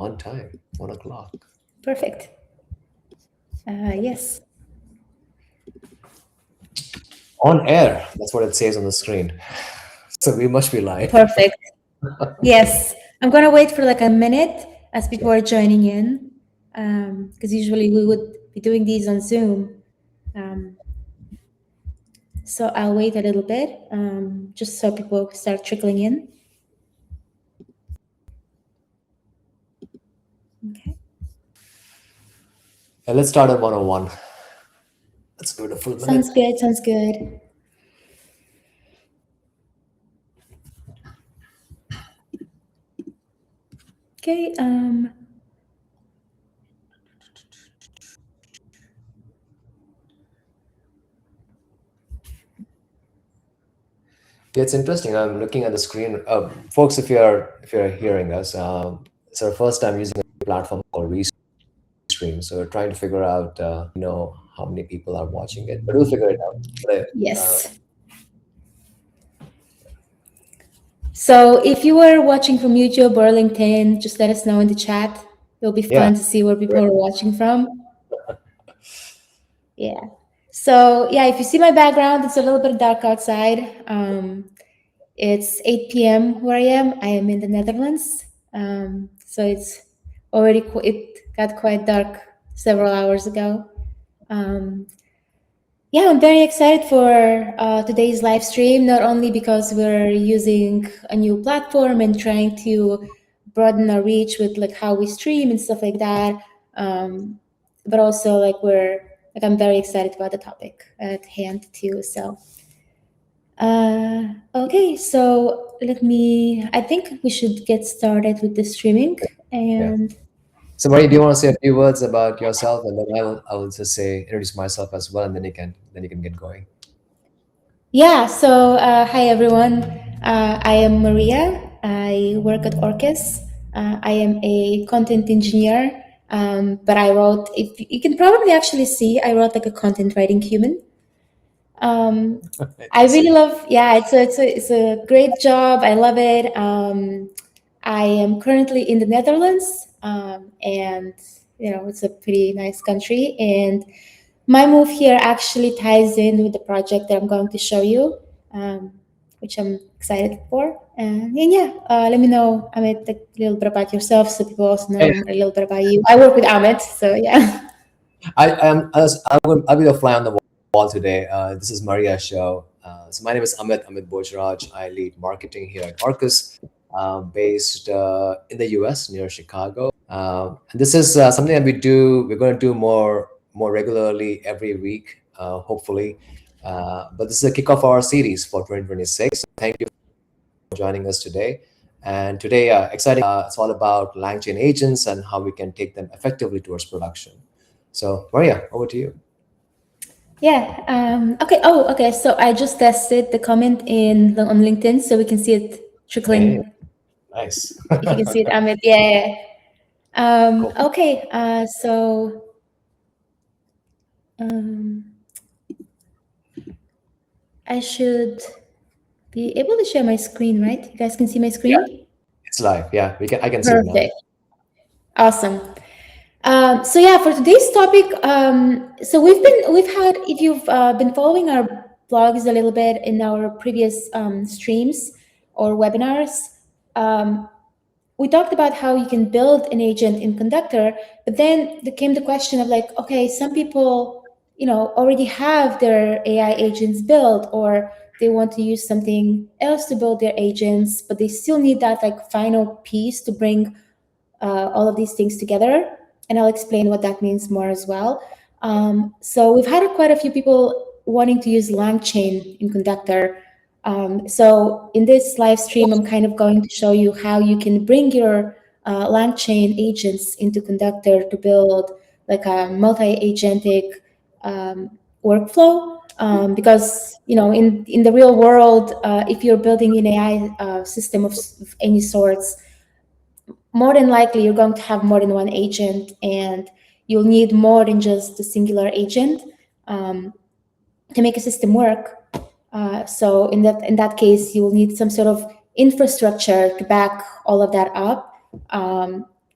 On time, 1 o'clock. Perfect. Yes. On air, that's what it says on the screen. So we must be live. Perfect. Yes. I'm going to wait for like a minute as people are joining in, because usually we would be doing these on Zoom. So I'll wait a little bit, just so people start trickling in. Okay. Let's start at 101. Let's do it a full minute. Sounds good. Sounds good. Okay. Yeah, it's interesting. I'm looking at the screen, folks. If you're hearing us, it's our first time using a platform called Restream. So we're trying to figure out, how many people are watching it, but we'll figure it out. But, Yes. So if you were watching from YouTube or LinkedIn, just let us know in the chat. It'll be yeah, fun to see where people are watching from. Yeah. So yeah, if you see my background, it's a little bit dark outside. It's 8 p.m. where I am. I am in the Netherlands. So it's already it got quite dark several hours ago. Yeah, I'm very excited for today's live stream, not only because we're using a new platform and trying to broaden our reach with like how we stream and stuff like that, but also I'm very excited about the topic at hand too. So, okay, so I think we should get started with the streaming. And So Marie, do you want to say a few words about yourself, and then I will just introduce myself as well, and then you can get going. yeah, so hi everyone. I am Maria. I work at Orkes. I am a content engineer, but if you can probably actually see, I wrote like a content writing human. I really love, yeah, it's a great job. I love it. I am currently in the Netherlands, and it's a pretty nice country. And my move here actually ties in with the project that I'm going to show you, which I'm excited for. And yeah, let me know, Amit, a little bit about yourself, so people also know a little bit about you. I work with Amit, so yeah. I'll be the fly on the wall today. This is Maria's show. So my name is Amit Bojraj. I lead marketing here at Orkes, based in the US near Chicago. And this is something that we're going to do more regularly every week, hopefully. But this is a kickoff of our series for 2026. So thank you for joining us today. And today, exciting. It's all about LangChain agents and how we can take them effectively towards production. So Maria, over to you. Yeah. Okay. Oh, okay. So I just tested the comment on LinkedIn, so we can see it trickling. Hey, nice. If you can see it, Amit. Yeah. Cool. Okay. So. I should be able to share my screen, right? You guys can see my screen? Yeah, it's live. Yeah, I can see it now. Perfect. Awesome. So yeah, for today's topic, so if you've been following our blogs a little bit in our previous streams or webinars, we talked about how you can build an agent in Conductor, but then there came the question of like, okay, some people, already have their AI agents built, or they want to use something else to build their agents, but they still need that like final piece to bring all of these things together. And I'll explain what that means more as well. So we've had quite a few people wanting to use LangChain in Conductor. So in this live stream, I'm kind of going to show you how you can bring your LangChain agents into Conductor to build like a multi-agentic workflow. Because in the real world, if you're building an AI system of any sorts, more than likely you're going to have more than one agent, and you'll need more than just a singular agent to make a system work. So in that case, you will need some sort of infrastructure to back all of that up.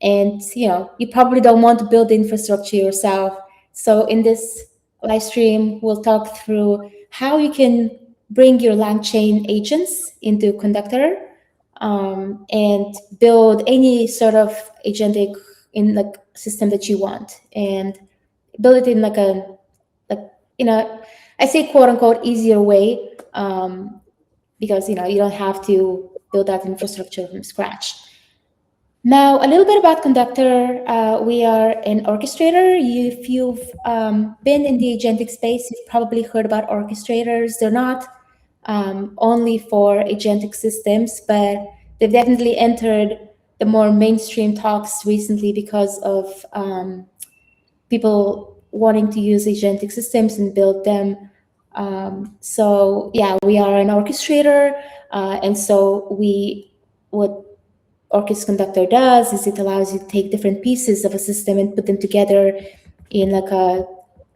and you probably don't want to build the infrastructure yourself. So in this live stream, we'll talk through how you can bring your LangChain agents into Conductor, and build any sort of agentic in like system that you want, and build it in like in a, I say quote unquote easier way, because you don't have to build that infrastructure from scratch. Now, a little bit about Conductor. We are an orchestrator. If you've been in the agentic space, you've probably heard about orchestrators. They're not only for agentic systems, but they've definitely entered the more mainstream talks recently because of people wanting to use agentic systems and build them. So yeah, we are an orchestrator, and so what Orkes Conductor does is it allows you to take different pieces of a system and put them together in uh,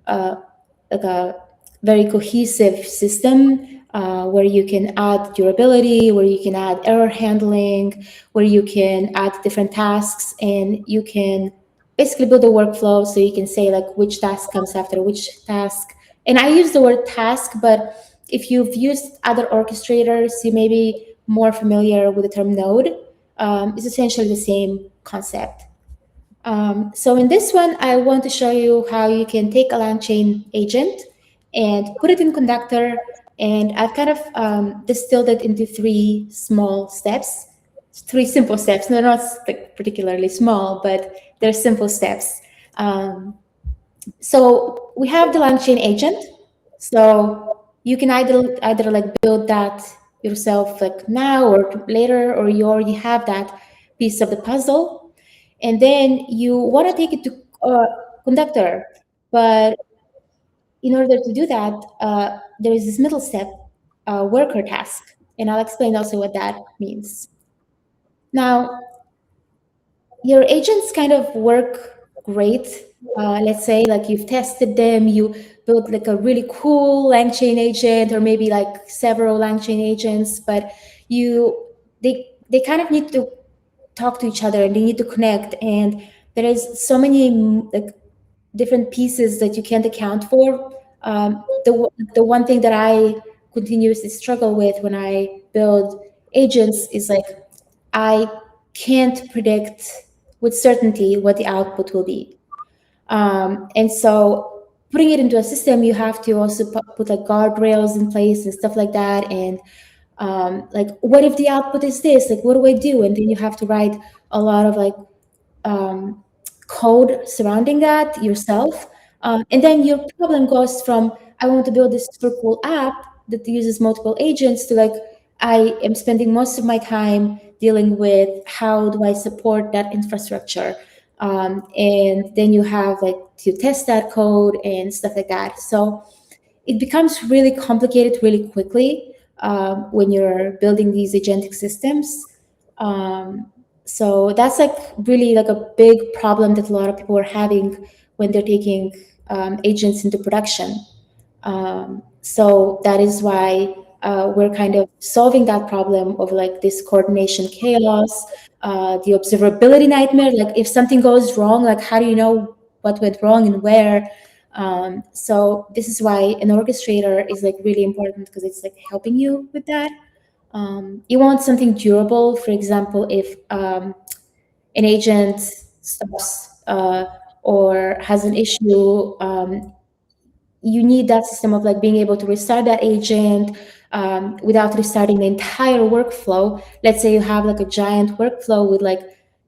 like a very cohesive system, where you can add durability, where you can add error handling, where you can add different tasks, and you can basically build a workflow so you can say like which task comes after which task. And I use the word task, but if you've used other orchestrators, you may be more familiar with the term node. It's essentially the same concept. So in this one, I want to show you how you can take a LangChain agent and put it in Conductor. And I've kind of distilled it into three small steps, three simple steps. They're not like particularly small, but they're simple steps. Um, so we have the LangChain agent. So you can either like build that yourself like now or later, or you already have that piece of the puzzle, and then you want to take it to Conductor. But in order to do that, there is this middle step, worker task, and I'll explain also what that means. Now, your agents kind of work great. Let's say like you've tested them, you built like a really cool LangChain agent, or maybe like several LangChain agents, but they kind of need to talk to each other and they need to connect, and there is so many like different pieces that you can't account for. The one thing that I continuously struggle with when I build agents is like I can't predict with certainty what the output will be. And so putting it into a system, you have to also put like guardrails in place and stuff like that. And like, what if the output is this? Like, what do I do? And then you have to write a lot of like um, code surrounding that yourself. And then your problem goes from, I want to build this super cool app that uses multiple agents, to like, I am spending most of my time dealing with how do I support that infrastructure. And then you have like to test that code and stuff like that. So it becomes really complicated really quickly when you're building these agentic systems. Um, so that's like really like a big problem that a lot of people are having when they're taking agents into production. So that is why we're kind of solving that problem of like this coordination chaos, the observability nightmare. Like if something goes wrong, like how do you know what went wrong and where? So this is why an orchestrator is like really important, because it's like helping you with that. You want something durable. For example, if an agent stops or has an issue, you need that system of like being able to restart that agent without restarting the entire workflow. Let's say you have like a giant workflow with like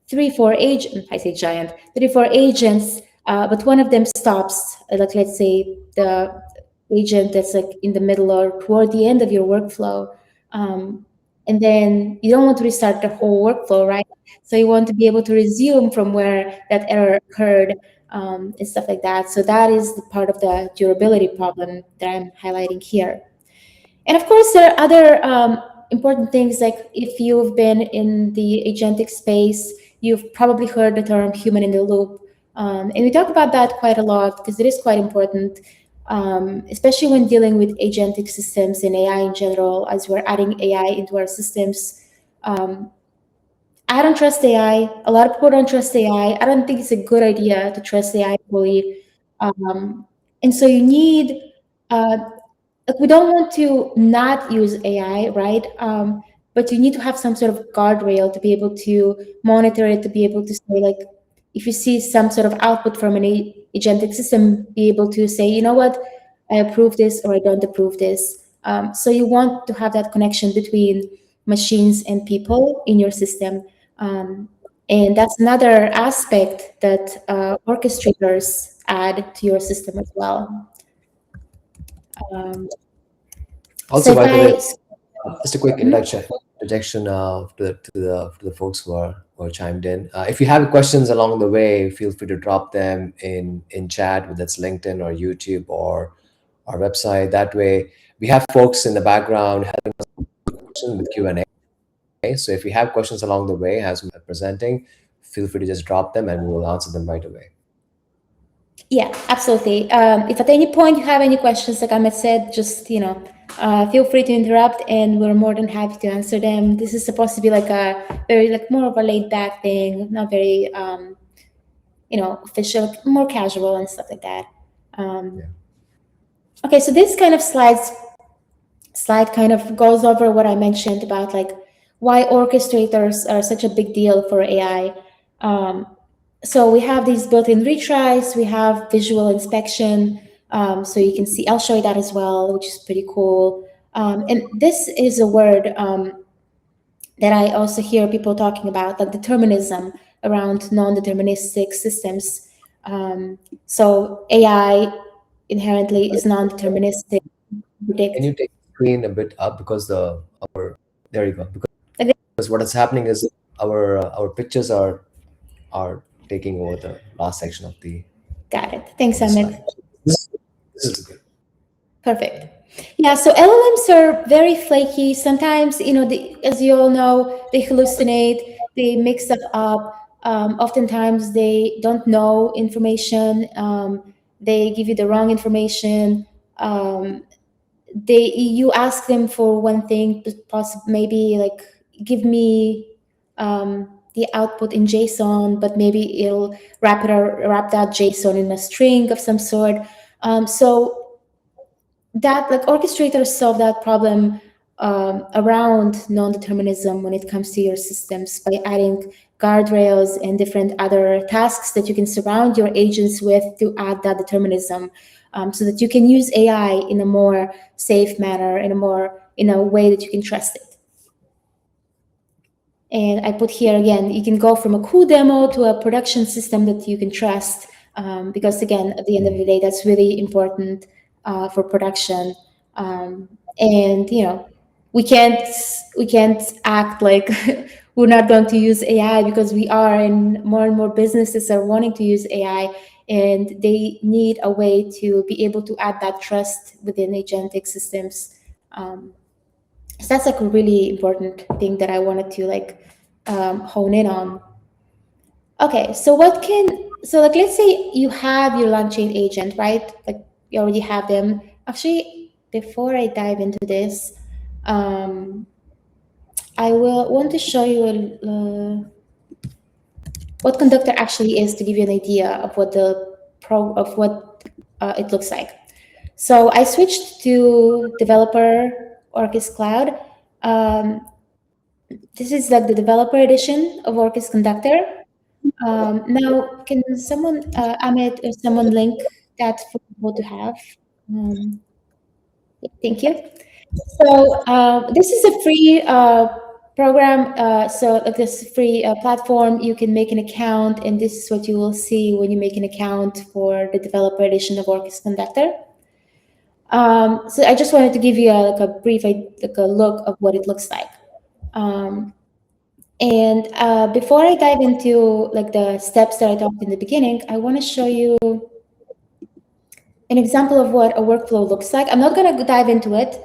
3, 4 agents. I say giant, 3, 4 agents, but one of them stops. Like let's say the agent that's like in the middle or toward the end of your workflow, um, and then you don't want to restart the whole workflow, right? So you want to be able to resume from where that error occurred, and stuff like that. So that is the part of the durability problem that I'm highlighting here. And of course, there are other important things, like if you've been in the agentic space, you've probably heard the term human in the loop. And we talk about that quite a lot because it is quite important, especially when dealing with agentic systems and AI in general, as we're adding AI into our systems. Um, I don't trust AI. A lot of people don't trust AI. I don't think it's a good idea to trust AI fully. Um, and so you need, uh, like, we don't want to not use AI, right? But you need to have some sort of guardrail to be able to monitor it, to be able to say, like, if you see some sort of output from an agentic system, be able to say, you know what, I approve this or I don't approve this. So you want to have that connection between machines and people in your system. Um, and that's another aspect that orchestrators add to your system as well. Um, so Also, if by the way, I, just a quick Mhm. interjection to the folks who are chimed in. If you have questions along the way, feel free to drop them in chat, whether it's LinkedIn or YouTube or our website. That way, we have folks in the background helping us with Q&A. So if you have questions along the way as we're presenting, feel free to just drop them and we will answer them right away. Yeah, absolutely. If at any point you have any questions, like Ahmed said, just feel free to interrupt, and we're more than happy to answer them. This is supposed to be like a very like more of a laid back thing, not very official, more casual and stuff like that. Um, Yeah. okay, so this kind of slide kind of goes over what I mentioned about like why orchestrators are such a big deal for AI. Um, so we have these built-in retries, we have visual inspection, so you can see, I'll show you that as well, which is pretty cool. And this is a word that I also hear people talking about, like determinism around non-deterministic systems. So AI inherently is non-deterministic. Can Predict. you take the screen a bit up because our there you go. Like, Because what is happening is our pictures are taking over the last section got it. Thanks, of the Amit. slide. This, this is good. Perfect. Yeah, so LLMs are very flaky. Sometimes, as you all know, they hallucinate, they mix stuff up. Oftentimes, they don't know information. They give you the wrong information. Um, you ask them for one thing, possibly maybe like give me the output in JSON, but maybe it'll wrap that JSON in a string of some sort. So that like orchestrators solve that problem around non-determinism when it comes to your systems by adding guardrails and different other tasks that you can surround your agents with to add that determinism, so that you can use AI in a more safe manner, in a way that you can trust it. And I put here again, you can go from a cool demo to a production system that you can trust, because again, at the end of the day, that's really important for production. And we can't act like we're not going to use AI, because we are, and more businesses are wanting to use AI, and they need a way to be able to add that trust within agentic systems. So that's like a really important thing that I wanted to like hone in on. Okay, so like let's say you have your LangChain agent, right? Like you already have them. Actually, before I dive into this, um, I will want to show you what Conductor actually is, to give you an idea of what it looks like. So I switched to developer Orkes Cloud. Um, this is like the developer edition of Orkes Conductor. Now, can someone, Amit, or someone link that for people to have? Um, Thank you. So this is a free program. So like this free platform, you can make an account, and this is what you will see when you make an account for the developer edition of Orkes Conductor. So I just wanted to give you like a brief, like a look of what it looks like. Um, and before I dive into like the steps that I talked in the beginning, I want to show you an example of what a workflow looks like. I'm not going to dive into it.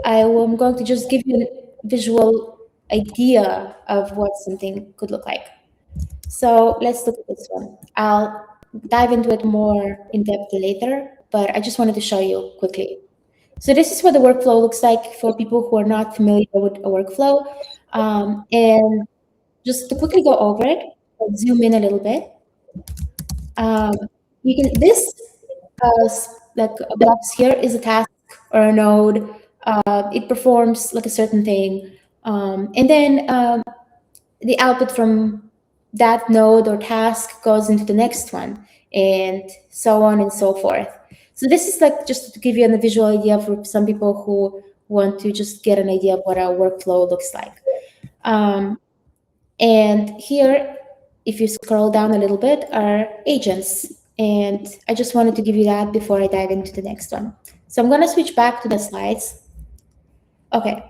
I'm going to just give you a visual idea of what something could look like. So let's look at this one. I'll dive into it more in depth later, but I just wanted to show you quickly. So this is what the workflow looks like for people who are not familiar with a workflow. And just to quickly go over it, zoom in a little bit. Um, you can this like a box here is a task or a node. It performs like a certain thing, and then the output from that node or task goes into the next one, and so on and so forth. So this is like just to give you a visual idea for some people who want to just get an idea of what our workflow looks like. Um, and here, if you scroll down a little bit, are agents. And I just wanted to give you that before I dive into the next one. So I'm going to switch back to the slides. Okay.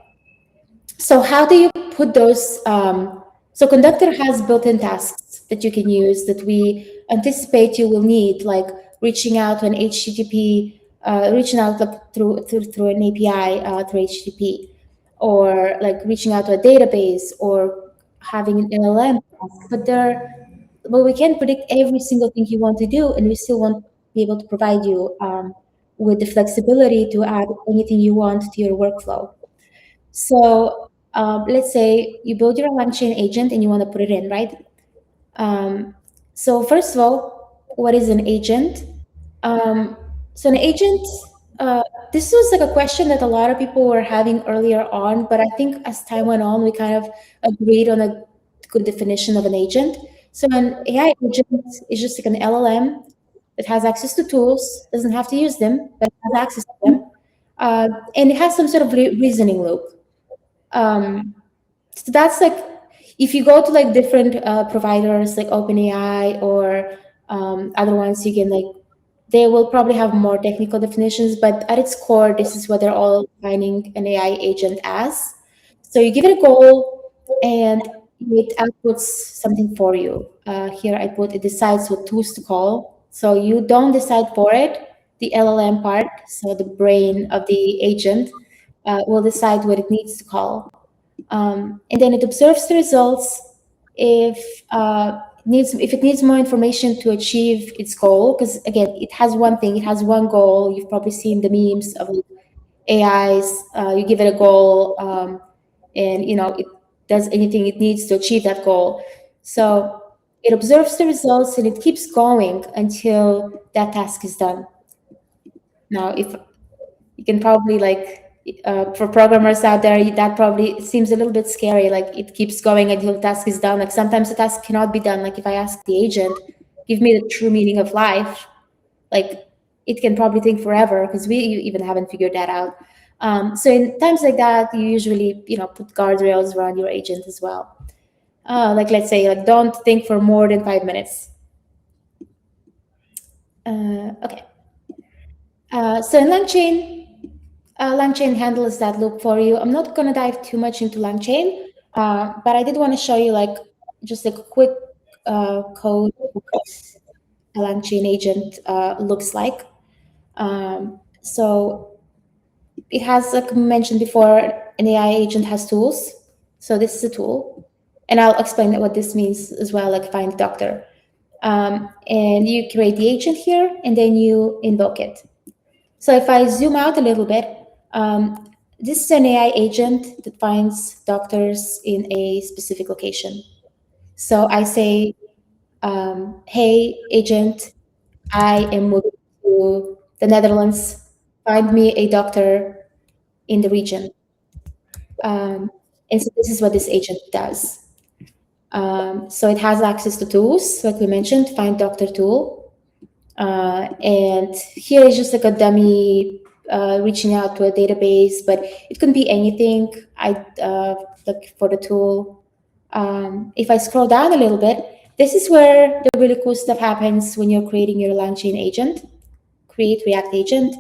So how do you put those? So Conductor has built-in tasks that you can use that we anticipate you will need, like reaching out to an HTTP, reaching out like through an API through HTTP, or like reaching out to a database, or having an LLM task. But we can't predict every single thing you want to do, and we still won't be able to provide you with the flexibility to add anything you want to your workflow. So let's say you build your LangChain agent and you want to put it in, right? So first of all, what is an agent? Um, so an agent, uh, this was like a question that a lot of people were having earlier on, but I think as time went on, we kind of agreed on a good definition of an agent. So an AI agent is just like an LLM that has access to tools, doesn't have to use them, but has access to them, and it has some sort of reasoning loop. Um, so that's like if you go to like different providers like OpenAI or other ones, you can like they will probably have more technical definitions, but at its core, this is what they're all defining an AI agent as. So you give it a goal, and it outputs something for you. Here I put it decides what tools to call. So you don't decide for it. The LLM part, so the brain of the agent, will decide what it needs to call, and then it observes the results. If if it needs more information to achieve its goal, because again, it has one thing, it has one goal. You've probably seen the memes of like AIs. You give it a goal, and it does anything it needs to achieve that goal. So it observes the results and it keeps going until that task is done. Now, if you can probably like for programmers out there, that probably seems a little bit scary. Like it keeps going until the task is done. Like sometimes the task cannot be done. Like if I ask the agent, give me the true meaning of life, like it can probably think forever because we even haven't figured that out. So in times like that, you usually put guardrails around your agent as well. Like let's say like don't think for more than 5 minutes. Okay. So in LangChain handles that loop for you. I'm not going to dive too much into LangChain, but I did want to show you like just a quick code of what a LangChain agent looks like. So it has, like mentioned before, an AI agent has tools. So this is a tool, and I'll explain what this means as well, like find doctor. And you create the agent here, and then you invoke it. So if I zoom out a little bit, this is an AI agent that finds doctors in a specific location. So I say, hey, agent, I am moving to the Netherlands. Find me a doctor in the region. And so this is what this agent does. So it has access to tools, like we mentioned, find doctor tool. And here is just like a dummy reaching out to a database, but it can be anything. I like for the tool. If I scroll down a little bit, this is where the really cool stuff happens when you're creating your LangChain agent, create React agent.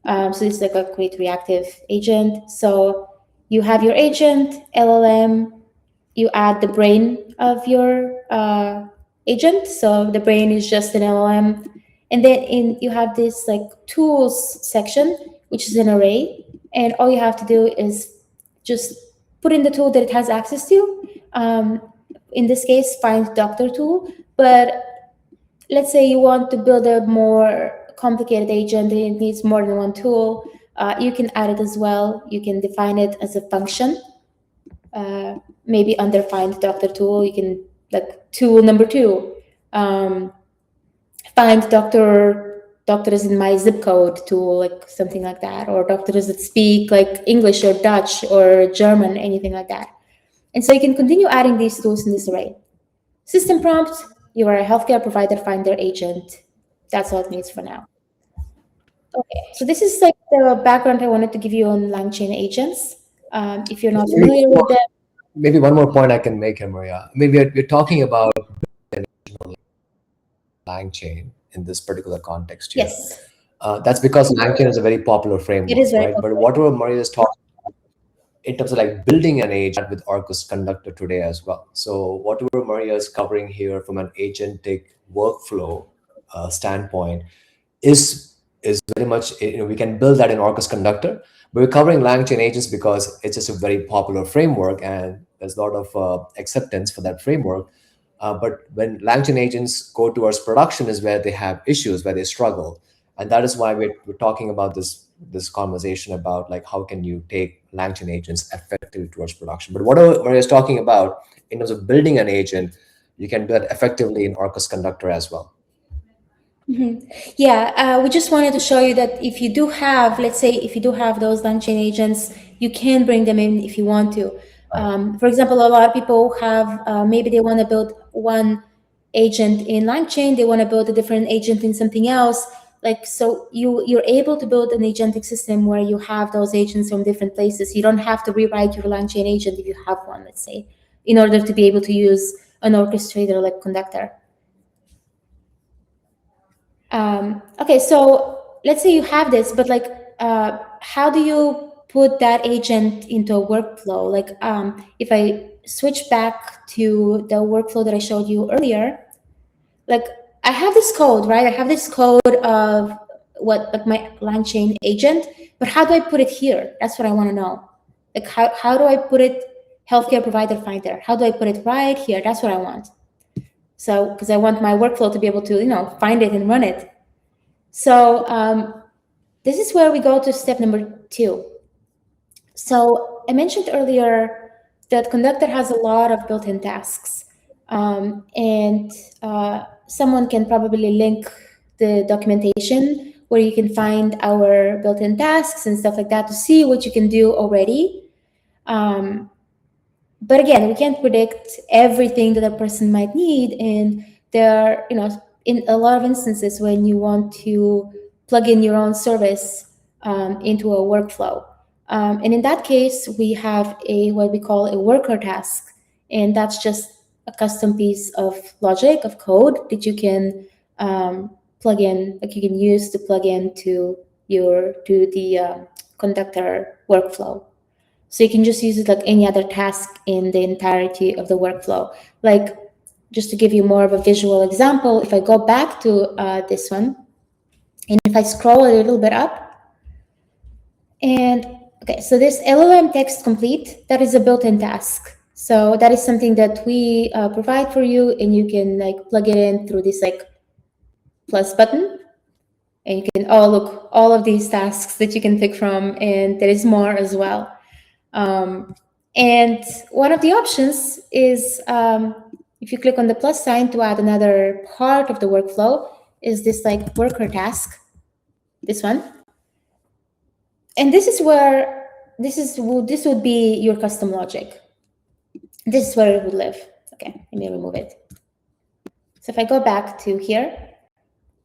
So this is like a create reactive agent. So you have your agent, LLM, you add the brain of your agent. So the brain is just an LLM. And then you have this like tools section, which is an array. And all you have to do is just put in the tool that it has access to. In this case, find doctor tool. But let's say you want to build a more complicated agent and it needs more than one tool. You can add it as well. You can define it as a function. maybe under find doctor tool, you can like tool number two, um, find doctors in my zip code tool, like something like that, or doctors that speak like English or Dutch or German, anything like that. And so you can continue adding these tools in this array. System prompt, you are a healthcare provider finder agent. That's all it needs for now. Okay, so this is like the background I wanted to give you on LangChain agents. If you're not Maybe familiar with them, maybe one more point I can make here, Maria. I mean, we're talking about LangChain in this particular context here. yes, That's because LangChain is a very popular it is framework, very right? But popular. whatever Maria is talking in terms of like building an agent with Orkes Conductor today as well. So whatever Maria is covering here from an agentic workflow standpoint is very much, we can build that in Orkes Conductor. But we're covering LangChain agents because it's just a very popular framework and there's a lot of acceptance for that framework. But when LangChain agents go towards production is where they have issues, where they struggle. And that is why we're talking about this conversation about like how can you take LangChain agents effectively towards production. But what Maria is talking about in terms of building an agent, you can do that effectively in Orkes Conductor as well. Yeah, we just wanted to show you that if you do have, let's say, if you do have those LangChain agents, you can bring them in if you want to. Right. For example, a lot of people have, maybe they want to build one agent in LangChain, they want to build a different agent in something else. Like, so you're able to build an agentic system where you have those agents from different places. You don't have to rewrite your LangChain agent if you have one, let's say, in order to be able to use an orchestrator like Conductor. Okay, so let's say you have this, but like, how do you put that agent into a workflow? Like, if I switch back to the workflow that I showed you earlier, like I have this code, right? I have this code of what, like my LangChain agent, but how do I put it here? That's what I want to know. Like, how do I put it healthcare provider finder? How do I put it right here? That's what I want. So, because I want my workflow to be able to, find it and run it. So this is where we go to step number two. So I mentioned earlier that Conductor has a lot of built-in tasks. And someone can probably link the documentation where you can find our built-in tasks and stuff like that to see what you can do already. But again, we can't predict everything that a person might need. And there are, in a lot of instances when you want to plug in your own service into a workflow. And in that case, we have what we call a worker task. And that's just a custom piece of logic, of code that you can plug in, like you can use to plug into the Conductor workflow. So you can just use it like any other task in the entirety of the workflow. Like, just to give you more of a visual example, if I go back to this one, and if I scroll a little bit up, and okay, so this LLM text complete, that is a built-in task. So that is something that we provide for you, and you can like plug it in through this like plus button, and you can, oh look, all of these tasks that you can pick from, and there is more as well. And one of the options is if you click on the plus sign to add another part of the workflow, is this like worker task, this one. And this is where this would be your custom logic. This is where it would live. Okay, let me remove it. So if I go back to here,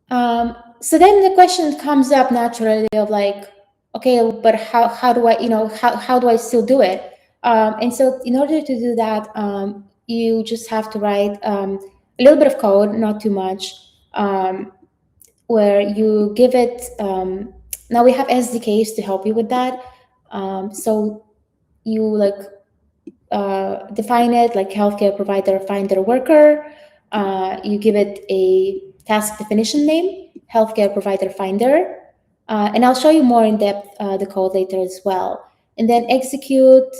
so then the question comes up naturally of like, okay, but how do I, how do I still do it? And so in order to do that, you just have to write a little bit of code, not too much, where you give it, now we have SDKs to help you with that. So you like define it like healthcare provider finder worker. You give it a task definition name, healthcare provider finder. And I'll show you more in depth the code later as well. And then execute.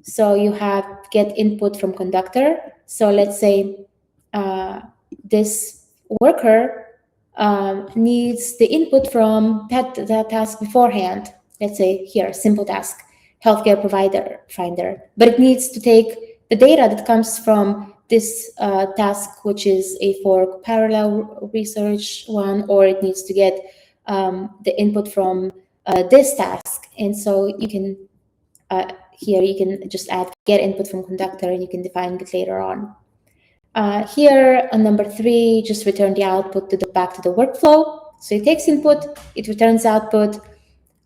So you have get input from Conductor. So let's say this worker needs the input from that task beforehand. Let's say here, simple task, healthcare provider finder, but it needs to take the data that comes from this task, which is a for parallel research one, or it needs to get the input from this task. And so you can here you can just add get input from conductor, and you can define it later on. Here on number 3, just return the output to the back to the workflow. So it takes input, it returns output,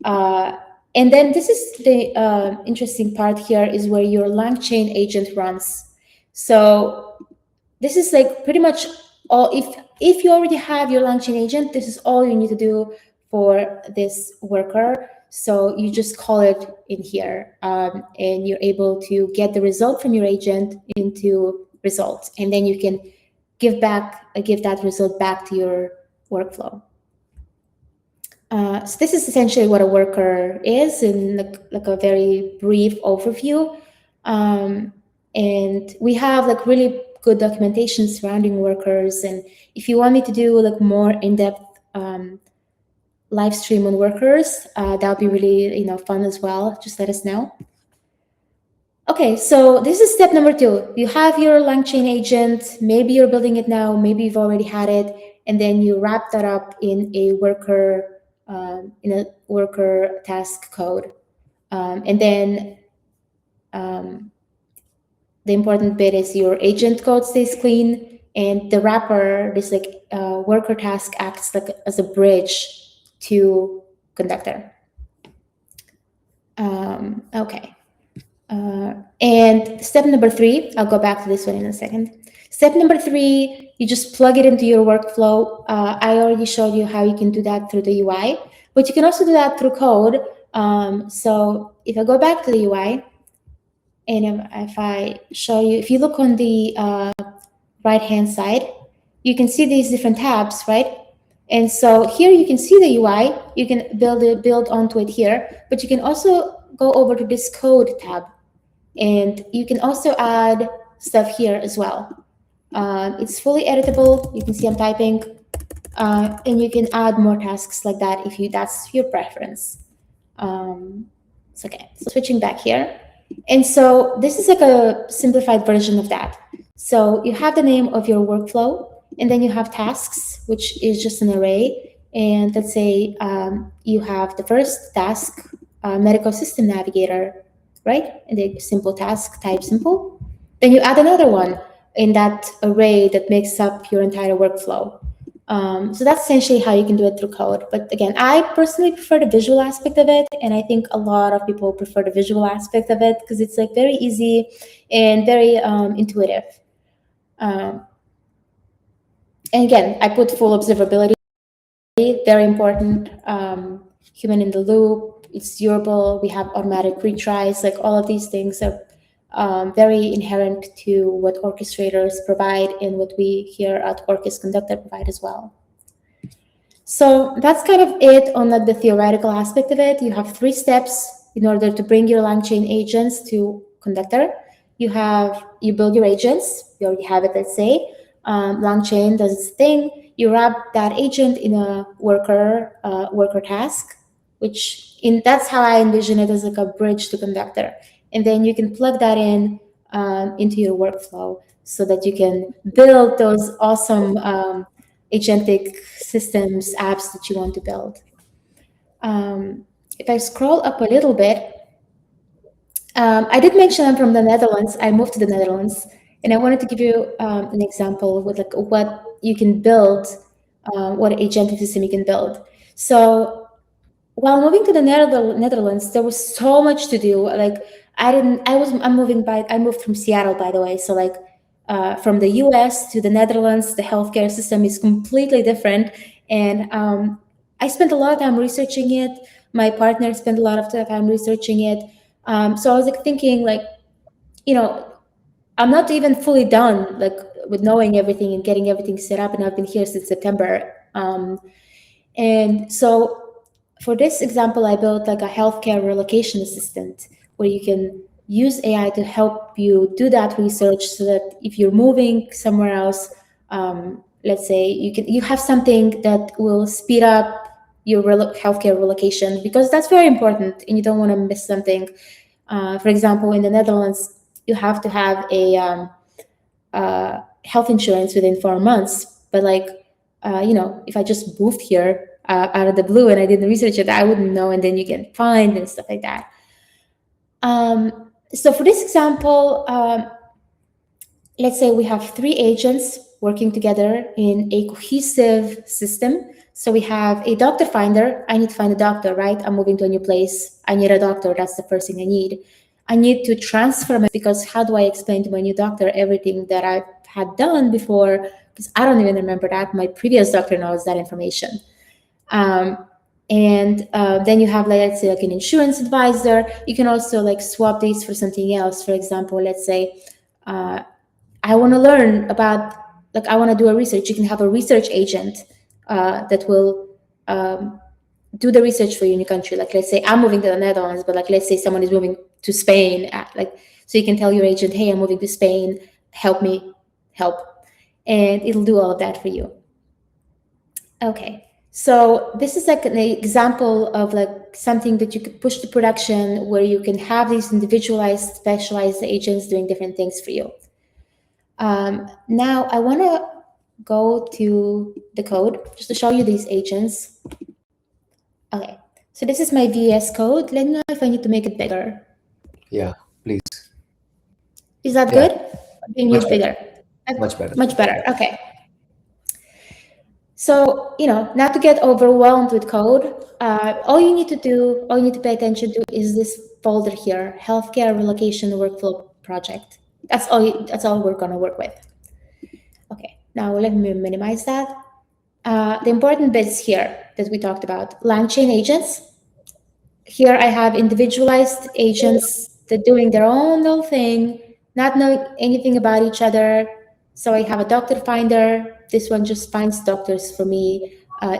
and then this is the interesting part here is where your LangChain agent runs. So this is like pretty much all. If you already have your LangChain agent, this is all you need to do for this worker. So you just call it in here, and you're able to get the result from your agent into results, and then you can give that result back to your workflow. So this is essentially what a worker is in like a very brief overview. And we have like really good documentation surrounding workers. And if you want me to do like more in-depth live stream on workers, that would be really fun as well. Just let us know. Okay, so this is step number 2. You have your LangChain agent. Maybe you're building it now. Maybe you've already had it, and then you wrap that up in a worker task code, and then the important bit is your agent code stays clean, and the wrapper, this like worker task, acts like as a bridge to conductor. Okay. And step number 3, I'll go back to this one in a second. Step number 3, you just plug it into your workflow. I already showed you how you can do that through the UI, but you can also do that through code. So if I go back to the UI, and if I show you, if you look on the right-hand side, you can see these different tabs, right? And so here you can see the UI. You can build onto it here, but you can also go over to this code tab, and you can also add stuff here as well. It's fully editable. You can see I'm typing, and you can add more tasks like that if that's your preference. It's okay. So switching back here. And so this is like a simplified version of that. So you have the name of your workflow, and then you have tasks, which is just an array. And let's say you have the first task, medical system navigator, right? And the simple task, type simple. Then you add another one in that array that makes up your entire workflow. So that's essentially how you can do it through code. But again, I personally prefer the visual aspect of it, and I think a lot of people prefer the visual aspect of it because it's like very easy and very intuitive. And again, I put full observability, very important. Human in the loop, it's durable. We have automatic retries. Like all of these things are very inherent to what orchestrators provide and what we here at Orkes Conductor provide as well. So that's kind of it on the theoretical aspect of it. You have 3 steps in order to bring your LangChain agents to Conductor. You build your agents. You already have it, let's say. LangChain does its thing. You wrap that agent in a worker task, that's how I envision it, as like a bridge to Conductor. And then you can plug that in into your workflow so that you can build those awesome agentic systems, apps that you want to build. If I scroll up a little bit, I did mention I'm from the Netherlands. I moved to the Netherlands, and I wanted to give you an example with like what you can build, what agentic system you can build. So while moving to the Netherlands, there was so much to do. Like I moved from Seattle, by the way. So like from the US to the Netherlands, the healthcare system is completely different. And I spent a lot of time researching it. My partner spent a lot of time researching it. So I was like thinking like, I'm not even fully done like with knowing everything and getting everything set up. And I've been here since September. And so for this example, I built like a healthcare relocation assistant where you can use AI to help you do that research so that if you're moving somewhere else, let's say you have something that will speed up your healthcare relocation, because that's very important and you don't want to miss something. For example, in the Netherlands, you have to have a health insurance within 4 months. But like, if I just moved here out of the blue and I didn't research it, I wouldn't know, and then you get fined and stuff like that. So for this example, let's say we have three agents working together in a cohesive system. So we have a doctor finder. I need to find a doctor, right? I'm moving to a new place. I need a doctor. That's the first thing I need. I need to transfer my, because how do I explain to my new doctor everything that I've had done before? Because I don't even remember that. My previous doctor knows that information. And then you have, like, let's say, like an insurance advisor. You can also like swap these for something else. For example, let's say I want to learn about, like, I want to do a research. You can have a research agent that will do the research for you in your country. Like, let's say I'm moving to the Netherlands, but like, let's say someone is moving to Spain. So you can tell your agent, hey, I'm moving to Spain. Help me, help. And it'll do all of that for you. Okay. So this is like an example of like something that you could push to production, where you can have these individualized, specialized agents doing different things for you. Now I want to go to the code just to show you these agents. Okay, so this is my VS code. Let me know if I need to make it bigger. Yeah, please. Is that Yeah, good? Or do you much need better. bigger? Much better. Much better. Okay. So, not to get overwhelmed with code, all you need to pay attention to is this folder here, Healthcare Relocation Workflow Project. That's all we're gonna work with. Okay, now let me minimize that. The important bits here that we talked about, LangChain agents. Here I have individualized agents that doing their own little thing, not knowing anything about each other. So I have a doctor finder. This one just finds doctors for me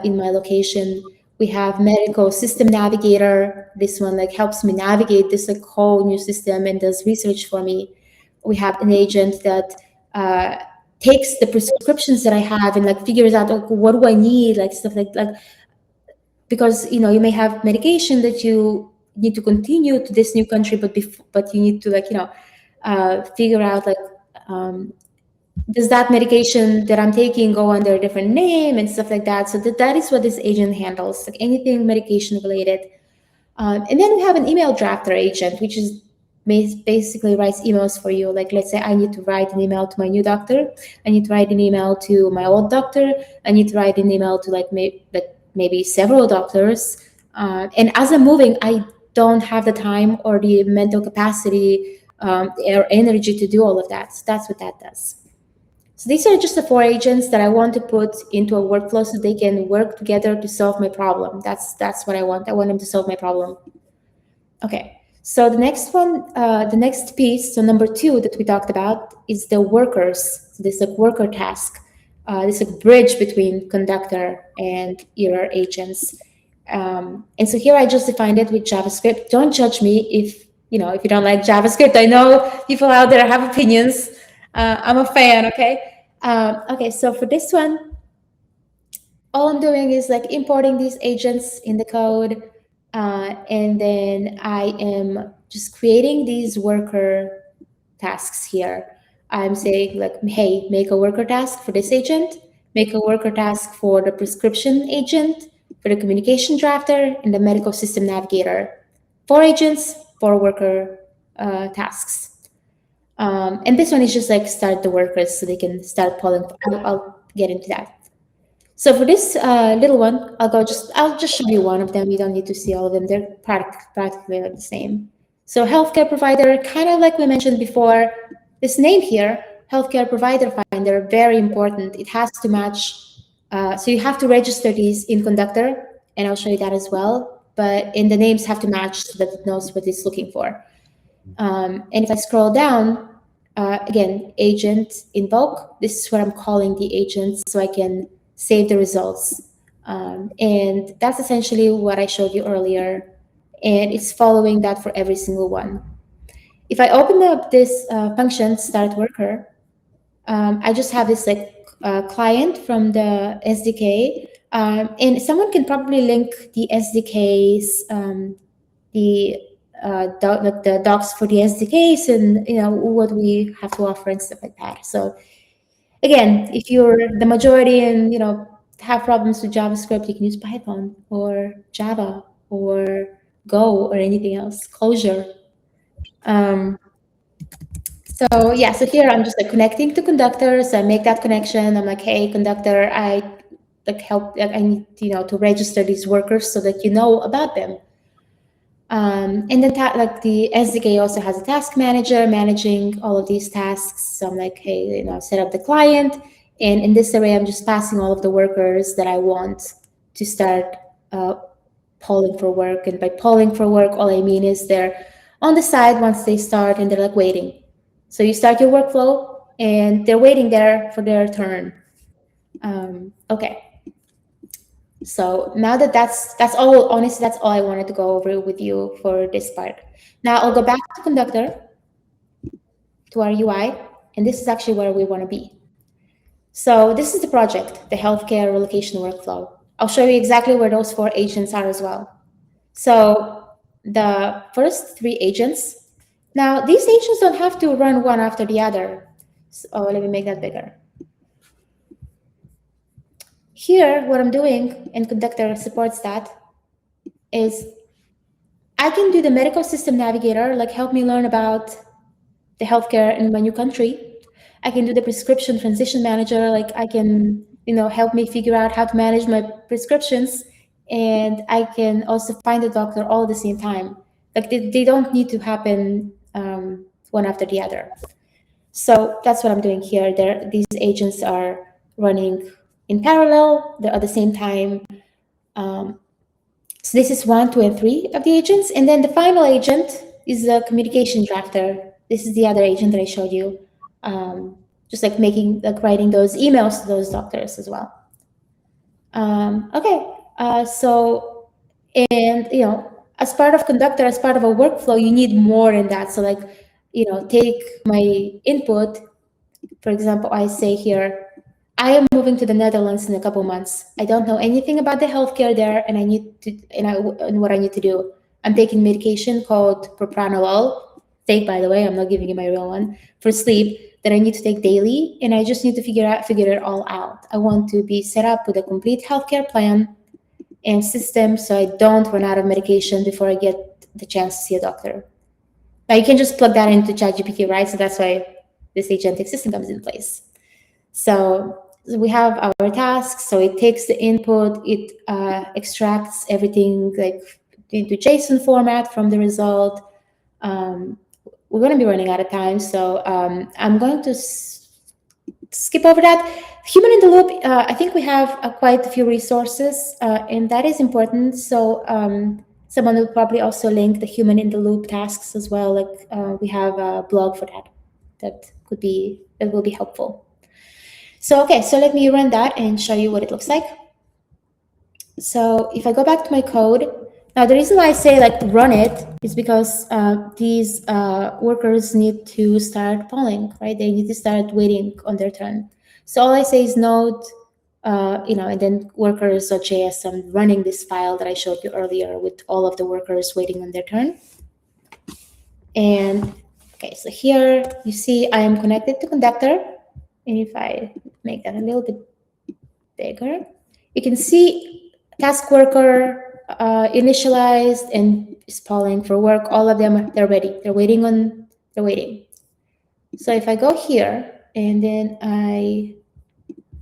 in my location. We have medical system navigator. This one like helps me navigate this like whole new system and does research for me. We have an agent that takes the prescriptions that I have and like figures out, like, what do I need, like stuff like because you may have medication that you need to continue to this new country, but you need to like figure out like does that medication that I'm taking go under a different name and stuff like that. So that is what this agent handles, like anything medication related. And then we have an email drafter agent, which is basically writes emails for you. Like, let's say I need to write an email to my new doctor. I need to write an email to my old doctor. I need to write an email to maybe several doctors. And as I'm moving, I don't have the time or the mental capacity or energy to do all of that. So that's what that does. So these are just the four agents that I want to put into a workflow so they can work together to solve my problem. That's what I want. I want them to solve my problem. Okay, so the next one, the next piece, so number 2 that we talked about is the workers. So this like worker task. This like bridge between Conductor and your agents. And so here I just defined it with JavaScript. Don't judge me if you don't like JavaScript. I know people out there have opinions. I'm a fan, okay? Okay, so for this one, all I'm doing is like importing these agents in the code, and then I am just creating these worker tasks here. I'm saying like, hey, make a worker task for this agent, make a worker task for the prescription agent, for the communication drafter, and the medical system navigator. 4 agents, 4 worker tasks. And this one is just like start the workers so they can start pulling. I'll get into that. So for this little one, I'll just show you one of them. You don't need to see all of them. They're practically like the same. So healthcare provider, kind of like we mentioned before, this name here, healthcare provider finder, very important. It has to match. So you have to register these in Conductor, and I'll show you that as well. But in the names have to match so that it knows what it's looking for. And if I scroll down, again, agent invoke. This is what I'm calling the agents so I can save the results. And that's essentially what I showed you earlier. And it's following that for every single one. If I open up this function, start worker, I just have this like client from the SDK. And someone can probably link the SDK's, the like the docs for the SDKs, and what we have to offer and stuff like that. So again, if you're the majority and have problems with JavaScript, you can use Python or Java or Go or anything else. Closure. Um, so yeah, so here I'm just like connecting to Conductor. So I make that connection. I'm like, hey, Conductor, I like help. Like, I need to register these workers so that you know about them. And then like the SDK also has a task manager managing all of these tasks. So I'm like, hey, set up the client, and in this array, I'm just passing all of the workers that I want to start polling for work. And by polling for work, all I mean is they're on the side once they start, and they're like waiting. So you start your workflow, and they're waiting there for their turn. Okay. So now that's all. Honestly, that's all I wanted to go over with you for this part. Now I'll go back to Conductor, to our UI, and this is actually where we want to be. So this is the project, the healthcare relocation workflow. I'll show you exactly where those 4 agents are as well. So the first 3 agents. Now these agents don't have to run one after the other. So let me make that bigger. Here, what I'm doing, and Conductor supports that, is I can do the medical system navigator, like help me learn about the healthcare in my new country. I can do the prescription transition manager, like I can, help me figure out how to manage my prescriptions. And I can also find a doctor all at the same time. Like they don't need to happen one after the other. So that's what I'm doing here. These agents are running in parallel. They're at the same time. So this is 1, 2, and 3 of the agents. And then the final agent is the communication drafter. This is the other agent that I showed you. Just like writing those emails to those doctors as well. Okay. So, and, as part of Conductor, as part of a workflow, you need more in that. So like, take my input. For example, I say here, I am moving to the Netherlands in a couple months. I don't know anything about the healthcare there, and I need to, and what I need to do. I'm taking medication called propranolol. Fake, by the way. I'm not giving you my real one for sleep that I need to take daily, and I just need to figure it all out. I want to be set up with a complete healthcare plan and system, so I don't run out of medication before I get the chance to see a doctor. Now you can just plug that into ChatGPT, right? So that's why this agentic system comes in place. So we have our tasks. So it takes the input, it extracts everything like into JSON format from the result. We're going to be running out of time, so I'm going to skip over that. Human in the loop, I think we have quite a few resources, and that is important. So someone will probably also link the human in the loop tasks as well. Like we have a blog for that. That will be helpful. So, okay, so let me run that and show you what it looks like. So if I go back to my code, now the reason why I say like run it is because these workers need to start polling, right? They need to start waiting on their turn. So all I say is node, and then workers.js. I'm running this file that I showed you earlier with all of the workers waiting on their turn. And okay, so here you see I am connected to Conductor. And if I make that a little bit bigger, you can see task worker initialized and is polling for work. All of them, they're ready. They're waiting. So if I go here and then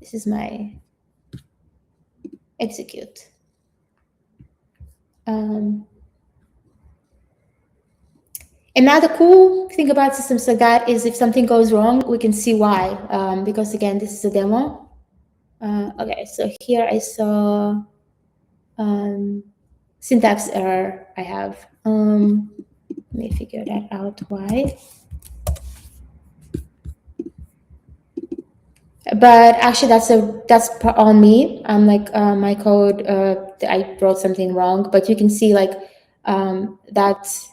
this is my execute. And now the cool thing about systems like that is if something goes wrong, we can see why. Because again, this is a demo. Okay, so here I saw syntax error I have. Let me figure that out why. But actually, that's on me. I'm like my code. I wrote something wrong, but you can see like that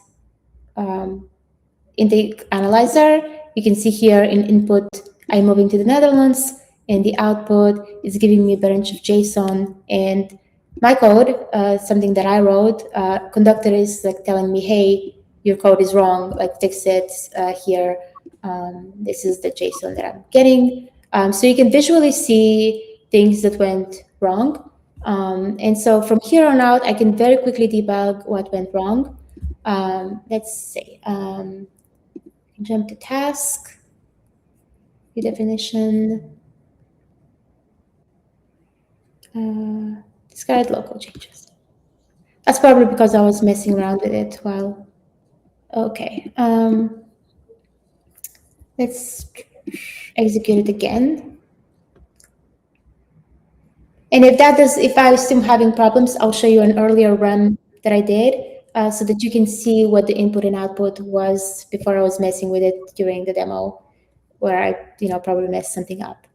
intake analyzer. You can see here in input, I'm moving to the Netherlands, and the output is giving me a bunch of JSON. And my code, something that I wrote, Conductor is like telling me, hey, your code is wrong, like fix it here. This is the JSON that I'm getting. So you can visually see things that went wrong. And so from here on out, I can very quickly debug what went wrong. Let's see. Jump to task, the definition, discard local changes. That's probably because I was messing around with it while. Okay. Let's execute it again. And if I still having problems, I'll show you an earlier run that I did so that you can see what the input and output was before I was messing with it during the demo, where I, probably messed something up.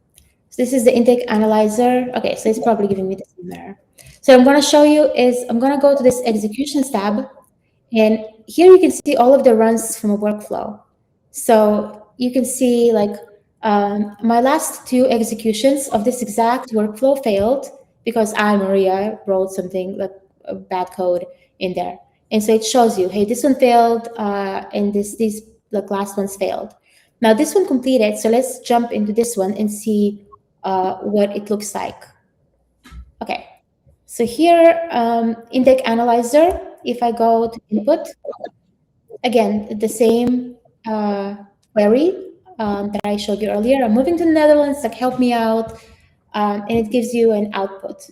So this is the intake analyzer. Okay, so it's probably giving me the same error. So I'm going to show you is I'm going to go to this executions tab, and here you can see all of the runs from a workflow. So you can see like my last two executions of this exact workflow failed because I, Maria, wrote something like a bad code in there. And so it shows you, hey, this one failed, and these like last ones failed. Now this one completed, so let's jump into this one and see what it looks like. Okay, so here, intake analyzer, if I go to input, again, the same query that I showed you earlier. I'm moving to the Netherlands, like help me out, and it gives you an output.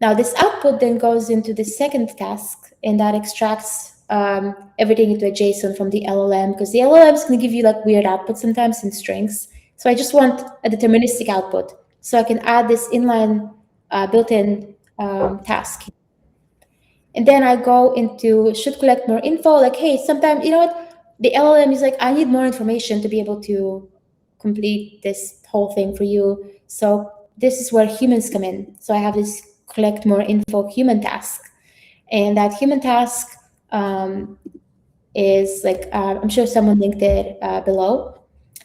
Now this output then goes into the second task, and that extracts everything into a JSON from the LLM, because the LLM is going to give you like weird outputs sometimes in strings. So I just want a deterministic output, so I can add this inline built-in task. And then I go into should collect more info. Like, hey, sometimes, you know what? The LLM is like, I need more information to be able to complete this whole thing for you. So this is where humans come in. So I have this collect more info human task. And that human task is like, I'm sure someone linked it below.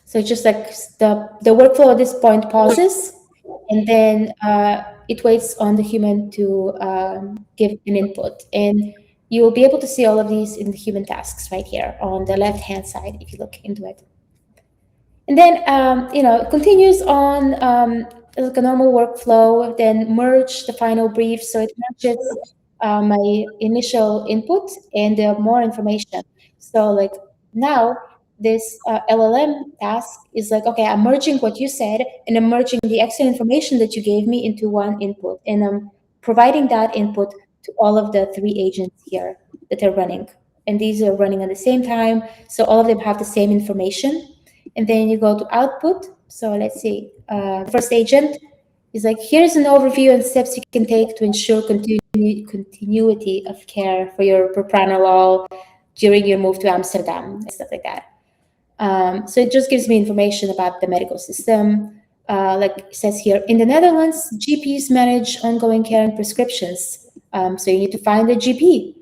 So it's just like the workflow at this point pauses, and then it waits on the human to give an input. And you will be able to see all of these in the human tasks right here on the left-hand side if you look into it. And then, it continues on like a normal workflow, then merge the final brief. So it merges my initial input and more information. So like now this LLM task is like, okay, I'm merging what you said and I'm merging the extra information that you gave me into one input. And I'm providing that input to all of the three agents here that are running. And these are running at the same time. So all of them have the same information. And then you go to output. So let's see, the first agent is like, here's an overview and steps you can take to ensure continuity of care for your propranolol during your move to Amsterdam and stuff like that. So it just gives me information about the medical system. Like it says here, in the Netherlands, GPs manage ongoing care and prescriptions. So you need to find a GP.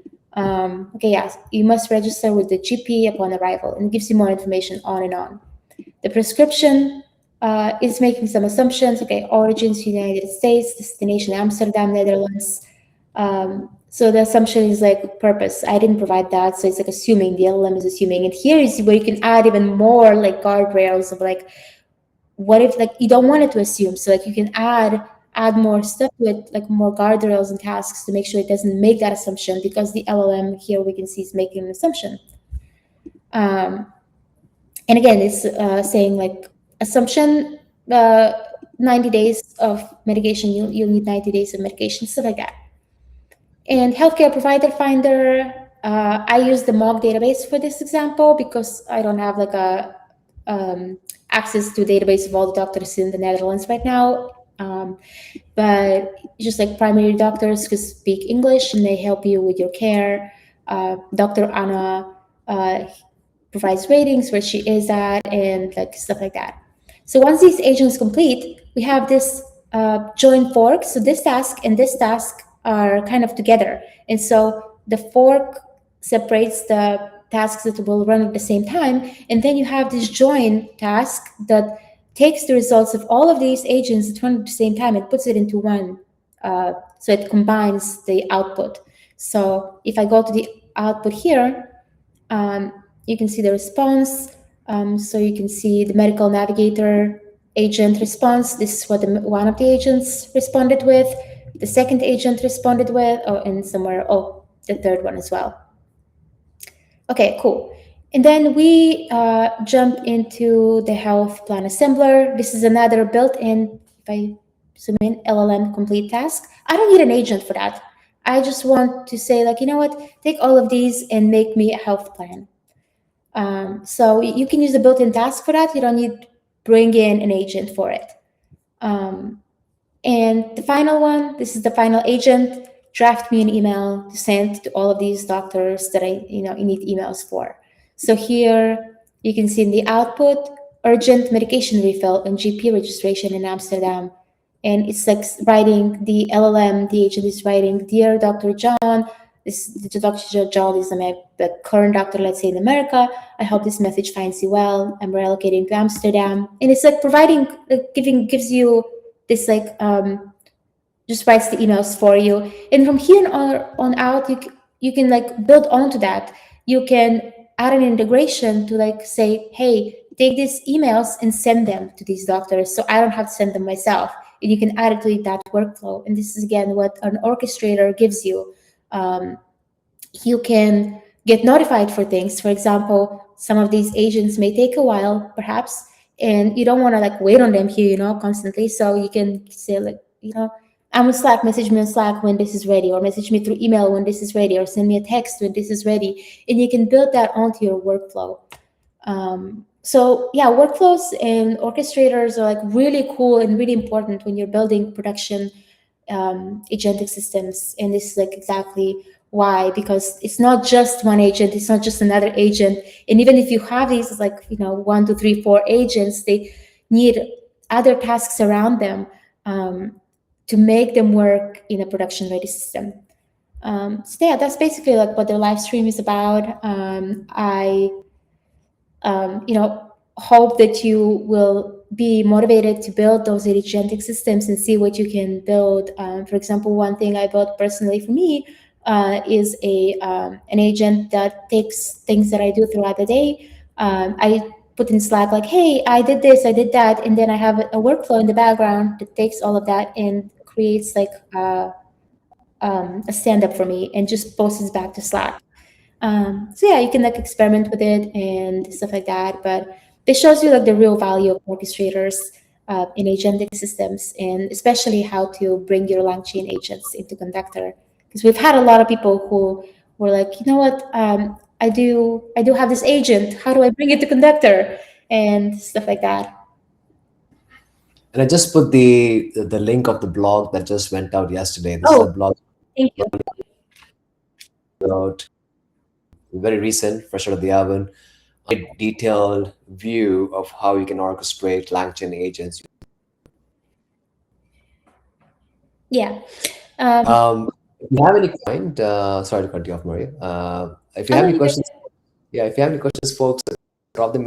Okay, yeah, you must register with the GP upon arrival, and it gives you more information on and on. The prescription is making some assumptions. Okay, origins United States, destination Amsterdam, Netherlands. So the assumption is like purpose. I didn't provide that, so it's like assuming, the LLM is assuming. And here is where you can add even more like guardrails of like, what if like you don't want it to assume? So like you can add more stuff to it, like more guardrails and tasks to make sure it doesn't make that assumption, because the LLM here we can see is making an assumption. And again, it's saying like assumption, 90 days of medication, you'll need 90 days of medication, stuff like that. And healthcare provider finder, I use the MOG database for this example because I don't have like a access to a database of all the doctors in the Netherlands right now. But just like primary doctors who speak English and they help you with your care. Dr. Anna provides ratings where she is at and like stuff like that. So once these agents complete, we have this join fork. So this task and this task are kind of together. And so the fork separates the tasks that will run at the same time. And then you have this join task that takes the results of all of these agents that run at the same time and puts it into one. So it combines the output. So if I go to the output here, Um, you can see the response. So you can see the medical navigator agent response. This is what one of the agents responded with. The second agent responded with, oh, and somewhere, oh, the third one as well. Okay, cool. And then we jump into the health plan assembler. This is another built-in, if I zoom in, LLM complete task. I don't need an agent for that. I just want to say, like, you know what, take all of these and make me a health plan. So you can use the built-in task for that. You don't need bring in an agent for it. Um, and the final one, this is the final agent. Draft me an email to send to all of these doctors that I need emails for. So here you can see in the output, urgent medication refill and GP registration in Amsterdam. And it's like writing the LLM, the agent is writing, Dear Dr. John, this the Dr. John is the current doctor, let's say in America. I hope this message finds you well. I'm relocating to Amsterdam. And it's like providing, like gives you this like just writes the emails for you, and from here on out you can like build onto that. You can add an integration to like say, hey, take these emails and send them to these doctors so I don't have to send them myself, and you can add it to that workflow. And this is again what an orchestrator gives you. um, you can get notified for things. For example, some of these agents may take a while, perhaps, and you don't want to like wait on them here, constantly. So you can say like, I'm on Slack, message me on Slack when this is ready, or message me through email when this is ready, or send me a text when this is ready. And you can build that onto your workflow. So yeah, workflows and orchestrators are like really cool and really important when you're building production agentic systems. And this is like exactly why, because it's not just one agent, it's not just another agent. And even if you have these like, 1, 2, 3, 4 agents, they need other tasks around them to make them work in a production ready system. So yeah, that's basically like what the live stream is about. I hope that you will be motivated to build those agentic systems and see what you can build. For example, one thing I built personally for me is an agent that takes things that I do throughout the day. I put in Slack like, hey, I did this, I did that, and then I have a workflow in the background that takes all of that and creates like a stand up for me and just posts it back to Slack. So yeah, you can like experiment with it and stuff like that. But this shows you like the real value of orchestrators in agentic systems, and especially how to bring your LangChain agents into Conductor. Because we've had a lot of people who were like, you know what, I do have this agent. How do I bring it to Conductor and stuff like that? And I just put the link of the blog that just went out yesterday. This is a Oh, blog thank you. about very recent, fresh out of the oven, a detailed view of how you can orchestrate LangChain agents. Yeah. If you have any kind, sorry to cut you off, Maria. If you Oh have no, any you questions, yeah, if you have any questions, folks, drop them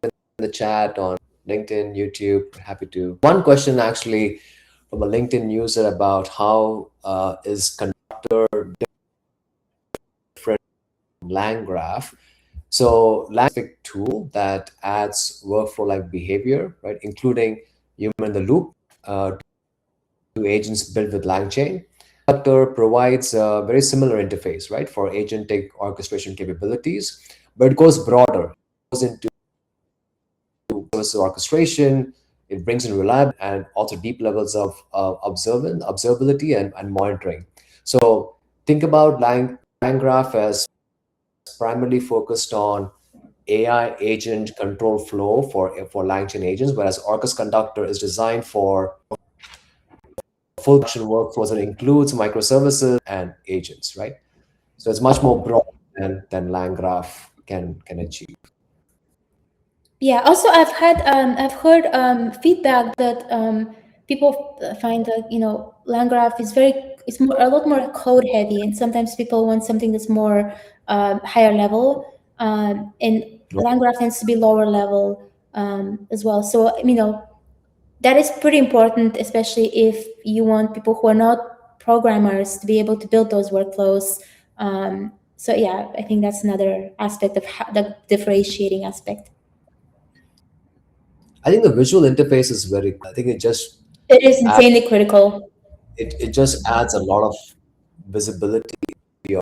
in the chat on LinkedIn, YouTube. Happy to. One question actually from a LinkedIn user about how is Conductor different from LangGraph. So LangGraph tool that adds workflow-like behavior, right, including human in the loop to agents built with LangChain. Conductor provides a very similar interface, right, for agentic orchestration capabilities, but it goes broader. It goes into service orchestration. It brings in reliability and also deep levels of observability and monitoring. So think about LangGraph as primarily focused on AI agent control flow for LangChain agents, whereas Orkes Conductor is designed for full production workflows that includes microservices and agents, right? So it's much more broad than LangGraph can achieve. Yeah. Also, I've heard feedback that people find that LangGraph is it's more a lot more code heavy, and sometimes people want something that's more higher level, and LangGraph tends to be lower level as well. So that is pretty important, especially if you want people who are not programmers to be able to build those workflows. So yeah, I think that's another aspect of the differentiating aspect. I think the visual interface is very. I think It is adds, insanely critical. it just adds a lot of visibility to your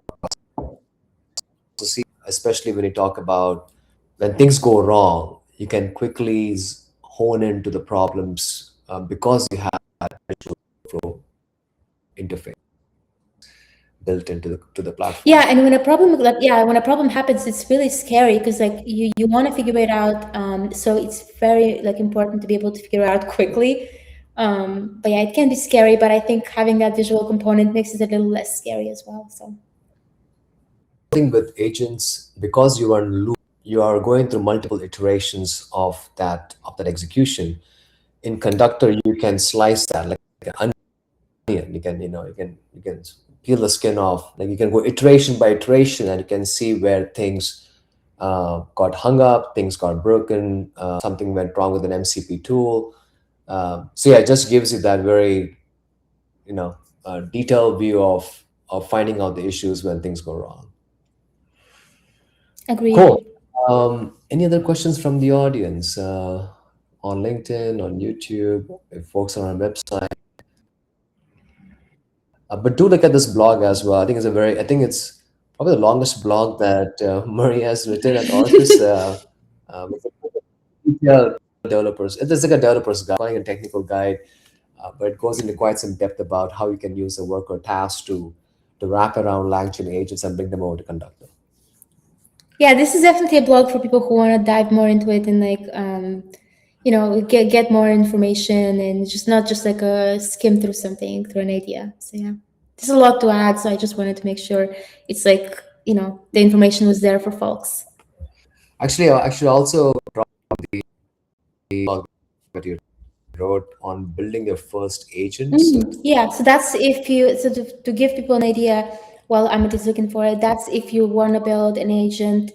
processes, especially when you talk about when things go wrong. You can quickly hone into the problems because you have flow interface built into the platform. Yeah, and when a problem, like, yeah, when a problem happens, it's really scary because like you want to figure it out. So it's very like important to be able to figure it out quickly. But yeah, it can be scary, but I think having that visual component makes it a little less scary as well. So Thing with agents, because you are in loop, you are going through multiple iterations of that execution. In Conductor, you can slice that like an onion. You can, you can peel the skin off. Like you can go iteration by iteration, and you can see where things got hung up, things got broken, something went wrong with an MCP tool. So yeah, it just gives you that very, detailed view of finding out the issues when things go wrong. agreed. Cool. Any other questions from the audience on LinkedIn, on YouTube, if folks are on our website? But do look at this blog as well. I think it's probably the longest blog that Murray has written at Orcus. It's a detailed developers. It's like a developer's guide, calling a technical guide, but it goes into quite some depth about how you can use a worker task to wrap around LangChain agents and bring them over to Conductor. Yeah, this is definitely a blog for people who want to dive more into it and like get more information and just not just like a skim through something through an idea. So yeah, there's a lot to add. So I just wanted to make sure it's like the information was there for folks. Actually, also the blog that you wrote on building your first agent. So Yeah, so that's if you so to give people an idea while Amit is looking for it, that's if you want to build an agent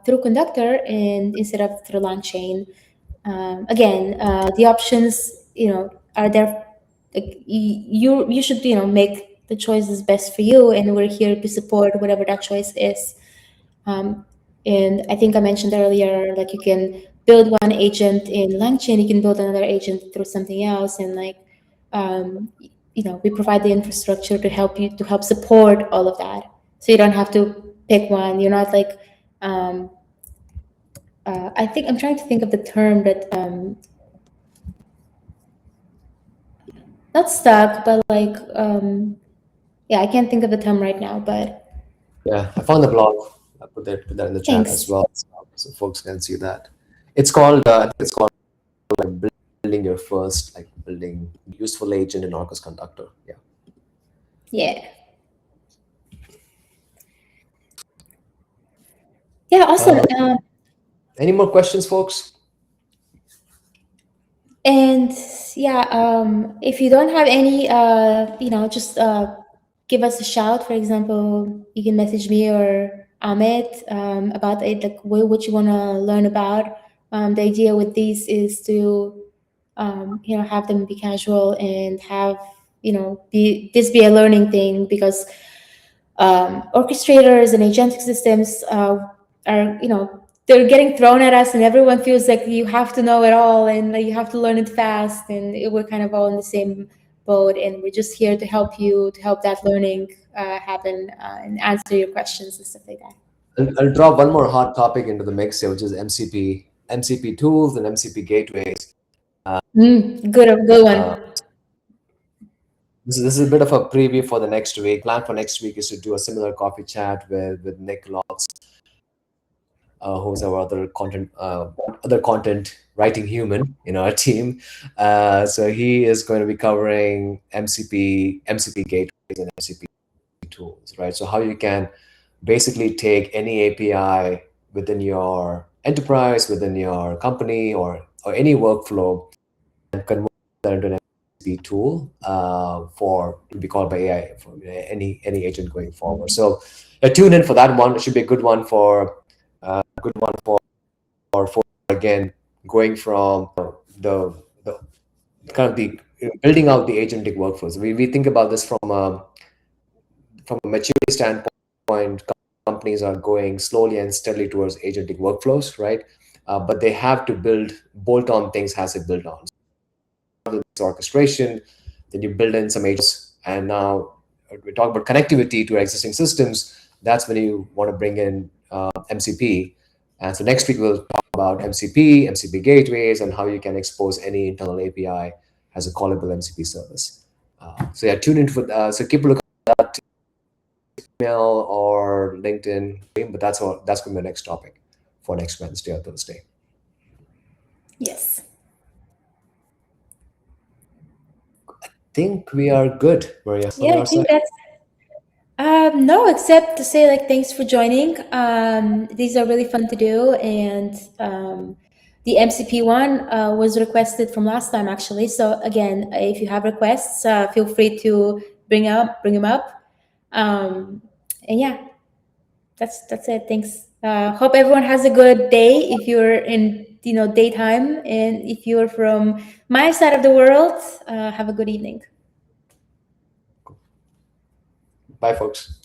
through Conductor and instead of through LangChain. Again, the options are there. Like, you should make the choices best for you, and we're here to support whatever that choice is. Um, and I think I mentioned earlier, like you can build one agent in LangChain, you can build another agent through something else, and like we provide the infrastructure to help you to help support all of that, so you don't have to pick one. You're not like I think I'm trying to think of the term that not stuck, but like yeah, I can't think of the term right now, but yeah, I found the blog. I put that in the chat as thanks. well, so folks can see that. It's called I think it's called like building your first like building useful agent in Orcus Conductor. Yeah. Yeah. Yeah, awesome. Any more questions, folks? And yeah, if you don't have any, just give us a shout. For example, you can message me or Amit about it, like what you want to learn about. The idea with these is to, have them be casual and have, be a learning thing because orchestrators and agentic systems are they're getting thrown at us and everyone feels like you have to know it all and you have to learn it fast and we're kind of all in the same boat and we're just here to help you to help that learning happen and answer your questions and stuff like that. I'll drop one more hot topic into the mix here, which is MCP tools and MCP gateways. Good one. This is a bit of a preview for the next week. Plan for next week is to do a similar coffee chat with Nick Lotz, who's our other content writing human in our team. So he is going to be covering MCP gateways and MCP tools, right? So how you can basically take any API within your enterprise, within your company, or any workflow, and convert that into an MCP tool for to be called by AI for any agent going forward. So tune in for that one. It should be a good one for again going from the kind of the building out the agentic workflows. We think about this from a maturity standpoint, companies are going slowly and steadily towards agentic workflows, right? But they have to build bolt-on things as they build on. This orchestration, then you build in some agents, and now we talk about connectivity to our existing systems. That's when you want to bring in MCP. And so next week we'll talk about MCP, MCP gateways, and how you can expose any internal API as a callable MCP service. So yeah, tune in for so keep a look at that email or LinkedIn. But that's going to be the next topic for next Wednesday or Thursday. Yes. Think we are good, Maria, on Yeah, I your think side. that's no, except to say like thanks for joining. These are really fun to do, and the MCP one was requested from last time actually. So again, if you have requests, feel free to bring them up. Um, and yeah, that's it. Thanks. Hope everyone has a good day. If you're in daytime, and if you're from my side of the world, have a good evening. Bye, folks.